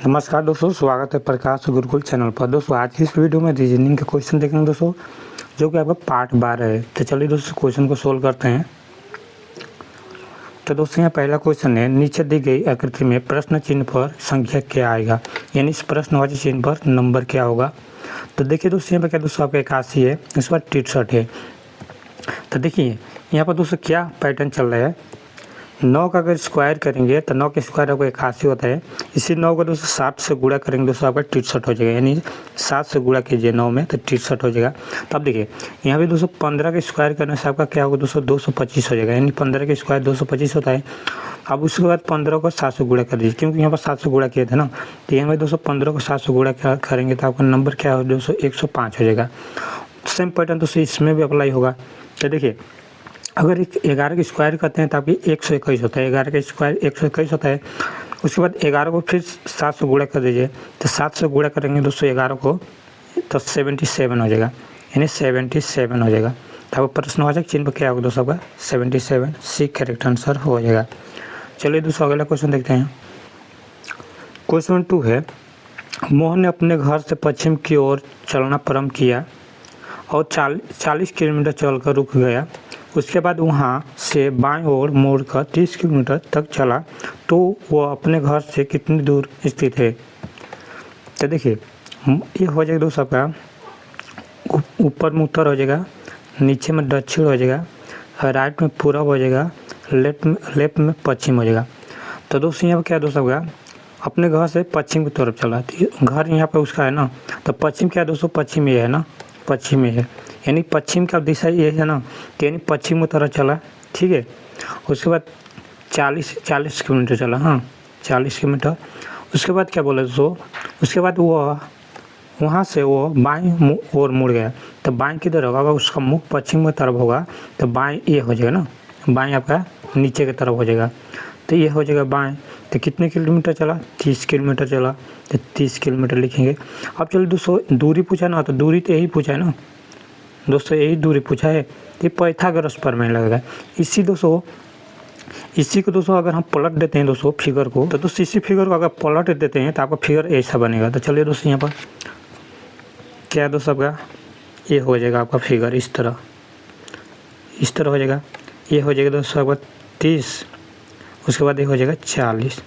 नमस्कार दोस्तों, स्वागत है प्रकाश गुरुकुल चैनल पर। दोस्तों आज की इस वीडियो में रीजनिंग के क्वेश्चन देखेंगे दोस्तों, जो कि आपका पार्ट 12 है। तो चलिए दोस्तों क्वेश्चन को सोल्व करते हैं। तो दोस्तों यहाँ पहला क्वेश्चन है, नीचे दी गई आकृति में प्रश्न चिन्ह पर संख्या क्या आएगा, यानी इस प्रश्नवाची चिन्ह पर नंबर क्या होगा। तो देखिए दोस्तों यहाँ पर क्या दोस्तों आपका 81 है, इस पर 63 है। तो देखिए यहाँ पर दोस्तों क्या पैटर्न चल रहा है, 9 का अगर स्क्वायर करेंगे तो 9 के स्क्वायर आपको 81 होता है। इसी 9 को दोस्तों 7 से गुणा करेंगे दोस्तों आपका 63 हो जाएगा, यानी 7 से गुणा कीजिए 9 में तो 63 हो जाएगा। तो अब देखिए यहाँ भी दोस्तों 15 के स्क्वायर करने से आपका क्या होगा दोस्तों 225 हो जाएगा, यानी 15 के स्क्वायर 225 होता है। अब उसके बाद 15 को 7 से गुणा कर दीजिए, क्योंकि यहाँ पर 7 से गुणा किए थे ना। तो यहाँ पर दोस्तों 15 को 7 से गुणा करेंगे तो आपका नंबर क्या हो दोस्तों 105 हो जाएगा। सेम पैटर्न दोस्तों इसमें भी अप्लाई होगा। तो देखिए अगर 11 के स्क्वायर करते हैं तो आपकी 121 होता है, 11 का स्क्वायर 121 होता है। उसके बाद 11 को फिर 7 से गुणा कर दीजिए, तो 7 से गुणा करेंगे दोस्तों 11 को तो 77 हो जाएगा, यानी 77 हो जाएगा। तो आपको प्रश्नवाचक चिन्ह क्या होगा दोस्तों आपका 77, सी करेक्ट आंसर हो जाएगा। चलिए दोस्तों अगला क्वेश्चन देखते हैं। क्वेश्चन 2 है, मोहन ने अपने घर से पश्चिम की ओर चलना प्रारंभ किया और 40 किलोमीटर चलकर रुक गया। उसके बाद वहाँ से बाईं ओर मोड़कर 30 किलोमीटर तक चला, तो वो अपने घर से कितनी दूर स्थित है। तो देखिए ये हो जाएगा दोस्तों आपका ऊपर में उत्तर हो जाएगा, नीचे में दक्षिण हो जाएगा, राइट में पूरब हो जाएगा, लेफ्ट में पश्चिम हो जाएगा। तो दोस्तों यहाँ पर क्या दोस्तों आपका अपने घर से पश्चिम की तरफ चला, तो घर यहाँ पर उसका है ना, तो पश्चिम क्या दोस्तों पश्चिम ये है ना, पश्चिम में है, यानी पश्चिम का दिशा ये है ना, तो यानी पश्चिम की तरफ चला। ठीक है, उसके बाद 40 किलोमीटर चला, हाँ 40 किलोमीटर। उसके बाद क्या बोले दोस्तों, उसके बाद वो वहाँ से वो बाईं ओर मुड़ गया। तो बाईं किधर होगा, अगर उसका मुख पश्चिम की तरफ होगा तो बाईं ये हो जाएगा ना, बाईं आपका नीचे की तरफ हो जाएगा, तो ये हो जाएगा बाएँ। तो कितने किलोमीटर चला, 30 किलोमीटर चला, तो 30 किलोमीटर लिखेंगे। अब चलो दोस्तों दूरी पूछा ना, तो दूरी तो यही पूछा है ना दोस्तों, यही दूरी पूछा है। ये पाइथागोरस प्रमेय लगेगा। इसी को दोस्तों अगर हम पलट देते हैं दोस्तों फिगर को, तो दोस्तों इसी फिगर को अगर पलट देते हैं तो आपका फिगर ऐसा बनेगा। तो चलिए दोस्तों यहाँ पर क्या दोस्तों आपका ये हो जाएगा आपका फिगर इस तरह हो जाएगा। ये हो जाएगा दोस्तों आपका 30, उसके बाद ये हो जाएगा 40।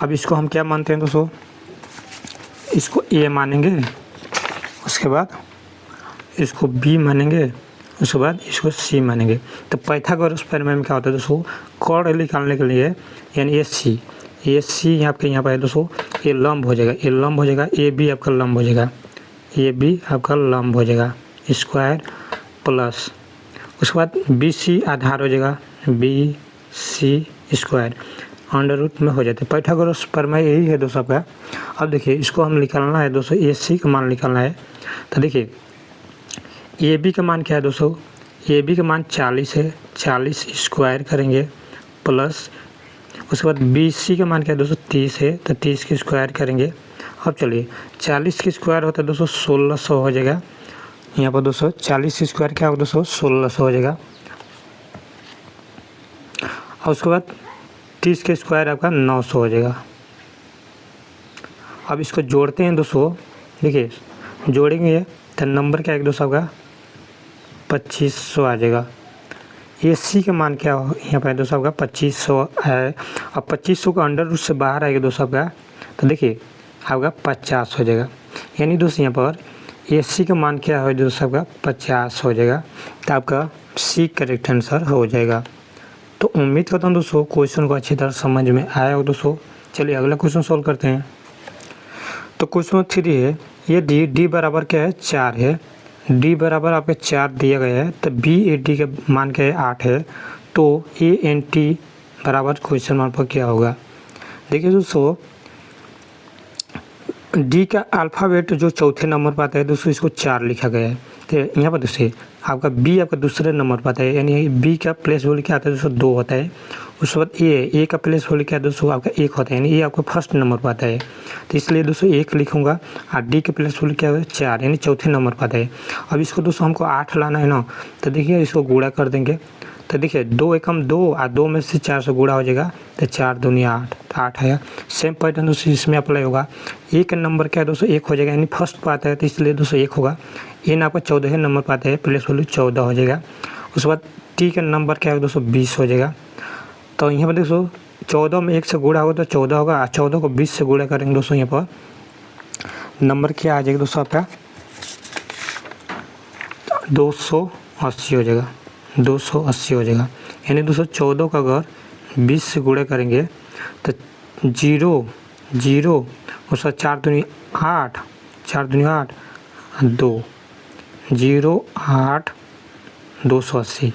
अब इसको हम क्या मानते हैं दोस्तों, इसको ए मानेंगे, उसके बाद इसको बी मानेंगे, उसके बाद इसको सी मानेंगे। तो पाइथागोरस प्रमेय में क्या होता है दोस्तों, कोण निकालने के लिए यानी ए सी यहाँ पर है दोस्तों, ये लंब हो जाएगा, ये लंब हो जाएगा, ए बी आपका लंब हो जाएगा, ए बी आपका लंब हो जाएगा स्क्वायर प्लस, उसके बाद बी सी आधार हो जाएगा, B C square under root में हो जाते हैं। पाइथागोरस प्रमेय यही है दोस्तों आपका। अब देखिए इसको हम निकालना है दोस्तों, ए सी का मान निकालना है। तो देखिए ए बी का मान क्या है दोस्तों, ए बी का मान 40 है, 40 स्क्वायर करेंगे प्लस, उसके बाद बी सी का मान क्या है दोस्तों 30 है, तो 30 की स्क्वायर करेंगे। अब चलिए 40 की स्क्वायर होता है दोस्तों 1600 हो जाएगा। यहाँ पर दोस्तों 40 की स्क्वायर क्या होगा दोस्तों 1600 हो जाएगा। और उसके बाद 30 के स्क्वायर आपका 900 हो जाएगा। अब इसको जोड़ते हैं दोस्तों, देखिए जोड़ेंगे तो नंबर क्या है दोस्तों आपका 2500 आ जाएगा। ए सी का मान क्या हो यहाँ पर दोस्तों आपका 2500 है। अब 2500 का अंडर रूट से बाहर आएगा दोस्तों आपका, तो देखिए आपका 50 हो जाएगा, यानी दोस्तों यहाँ पर ए सी का मान क्या हो दोस्तों आपका 50 हो जाएगा। तो आपका सी करेक्ट आंसर हो जाएगा। तो उम्मीद करता हूँ दोस्तों क्वेश्चन को अच्छी तरह समझ में आया हो दोस्तों। चलिए अगला क्वेश्चन सोल्व करते हैं। तो क्वेश्चन 3 है, ये डी बराबर क्या है 4 है, डी बराबर आपके 4 दिया गया है। तो बी ए डी का मान क्या है 8 है, तो ए एन टी बराबर क्वेश्चन मार्क पर क्या होगा। देखिए दोस्तों डी का अल्फ़ाबेट जो चौथे नंबर पर आता है दोस्तों, इसको 4 लिखा गया है। तो यहाँ पर दोस्तों आपका बी आपका दूसरे नंबर पर आता है, यानी बी का प्लेस वैल्यू क्या आता है दोस्तों 2 होता है। उसके बाद ए का प्लेस वैल्यू क्या है दोस्तों आपका 1 होता है, यानी ये आपका फर्स्ट नंबर पर आता है। तो इसलिए दोस्तों 1 लिखूँगा, और डी के प्लेस वैल्यू क्या है 4, यानी चौथे नंबर पर आता है। अब इसको दोस्तों हमको 8 लाना है ना, तो देखिए इसको गुणा कर देंगे, तो देखिए 2 एकम 2 और 2 में से 4 से गुणा हो जाएगा तो 4 दूनी 8, तो 8 है। सेम पैटर्न दोस्तों इसमें अप्लाई होगा। ए का नंबर क्या है दोस्तों 1 हो जाएगा, यानी फर्स्ट पाता है तो इसलिए दोस्तों 1 होगा। एन आपका 14 नंबर पाता है, प्लेस वैल्यू 14 हो जाएगा। उसके बाद टी का नंबर क्या है दोस्तों 20 हो जाएगा। तो यहाँ पर दोस्तों 14 में 1 से गुणा होगा तो 14 होगा, 14 को 20 से गुणा करेंगे दोस्तों यहाँ पर नंबर क्या आ जाएगा दोस्तों आपका 280 हो जाएगा, 280 हो जाएगा। यानी दोस्तों 14 का अगर 20 से गुणा करेंगे तो 0 0 उसका 4 दूनी 8, 4 दूनी 8 2 0 8 280।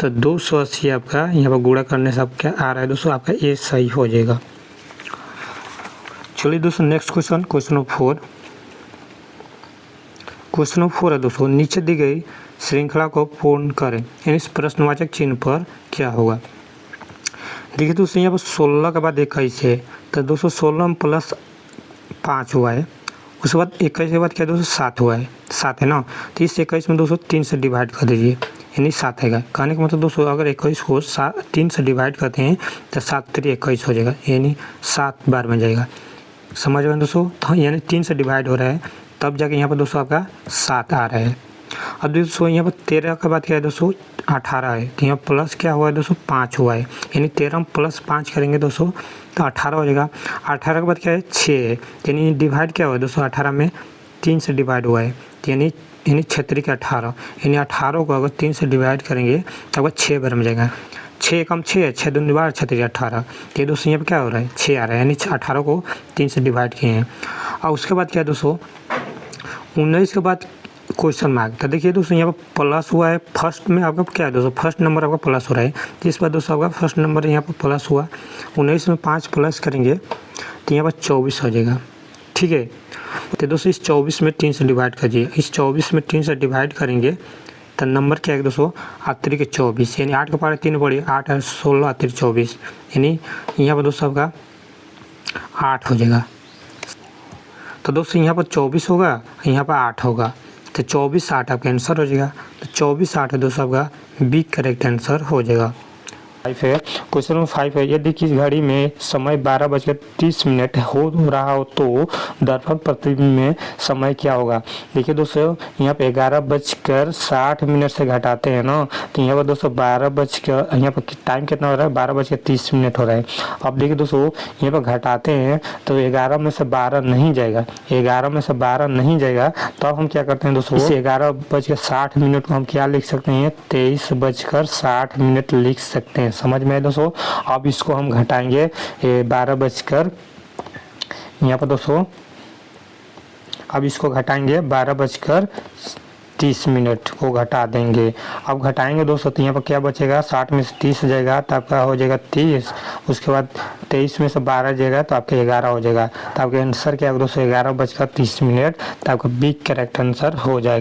तो 280 आपका यहाँ पर गुणा करने से आपका आ रहा है दोस्तों आपका ये सही हो जाएगा। चलिए दोस्तों next question, question number 4। Question number 4 है दोस्तों, नीचे दी गई श्रृंखला को पूर्ण करें, यानी इस प्रश्नवाचक चिन्ह पर क्या होगा। देखिए दोस्तों यहाँ पर 16 के बाद 21 है, तो दोस्तों 16 में प्लस 5 हुआ है। उसके बाद 21 के बाद क्या दोस्तों 7 हुआ है, 7 है ना। तो इस 21 में दोस्तों 3 से डिवाइड कर दीजिए, यानी 7 है। कहने का मतलब दोस्तों अगर 21 को 3 से डिवाइड करते हैं तो 7 3 21 हो जाएगा, यानी 7 बार में जाएगा। समझ रहे हैं दोस्तों, तो यानी 3 से डिवाइड हो रहा है तब जाके यहाँ पर दोस्तों आपका 7 आ रहा है। अब दोस्तों यहाँ पर 13 के बाद क्या है दोस्तों 18 है, तो यहाँ प्लस क्या हुआ है दोस्तों 5 हुआ है, यानी 13 में प्लस 5 करेंगे दोस्तों तो 18 हो जाएगा। 18 के बाद क्या है 6 है, यानी डिवाइड क्या हुआ है दोस्तों 18 में 3 से डिवाइड हुआ है, यानी 6 के 18, यानी 18 को अगर 3 से डिवाइड करेंगे तो आपका 6 बार में जाएगा। 6 कम 6 है, 6 दूनी 12 6 3 18, ये दोस्तों यहाँ पर क्या हो रहा है 6 आ रहा है, यानी 18 को 3 से डिवाइड किए हैं। और उसके बाद क्या है दोस्तों 19 के बाद क्वेश्चन मार्क। तो देखिए दोस्तों यहाँ पर प्लस हुआ है, फर्स्ट में आपका क्या है दोस्तों फर्स्ट नंबर आपका प्लस हो रहा है, तो इस बार दोस्तों आपका फर्स्ट नंबर यहाँ पर प्लस हुआ। 19 में 5 प्लस करेंगे तो यहाँ पर 24 हो जाएगा, ठीक है। तो दोस्तों इस 24 में 3 से डिवाइड कीजिए, इस 24 में 3 से डिवाइड करेंगे तो नंबर क्या है दोस्तों 8 3 24, यानी 8 का पावर 3 पड़ी 8 है 16 3 24, यानी यहाँ पर दोस्तों आपका 8 हो जाएगा। तो दोस्तों यहाँ पर 24 होगा, यहाँ पर 8 होगा, तो 24 8 आपका आंसर हो जाएगा। तो 24 8 है दोस्तों आपका बी करेक्ट आंसर हो जाएगा। 5 है, क्वेश्चन नंबर 5 है, यदि किसी घड़ी में समय 12:30 हो रहा हो तो दर्पण प्रतिबिंब में समय क्या होगा। देखिए दोस्तों यहाँ पे 11:60 से घटाते हैं ना, तो यहाँ पर दोस्तों 12 यहाँ पर टाइम कितना हो रहा है 12:30 हो रहा है। अब देखिए दोस्तों यहाँ पर घटाते हैं तो 11 में से 12 नहीं जाएगा, 11 में से 12 नहीं जाएगा, तो अब हम क्या करते हैं दोस्तों इस 11:60 को हम क्या लिख सकते हैं 23:60 लिख सकते हैं। समझ में है दोस्तों। अब इसको हम घटाएंगे 12 यहाँ पर दोस्तों, अब इसको घटाएंगे 12:30 को घटा देंगे। अब घटाएंगे दोस्तों तो यहाँ पर क्या बचेगा 60 में से 30 जाएगा तो आपका हो जाएगा 30, उसके बाद 23 में से 12 जाएगा तो आपका 11 हो जाएगा। तो आपका आंसर क्या होगा दोस्तों 11:30 तो आपका बी करेक्ट आंसर हो जाएगा।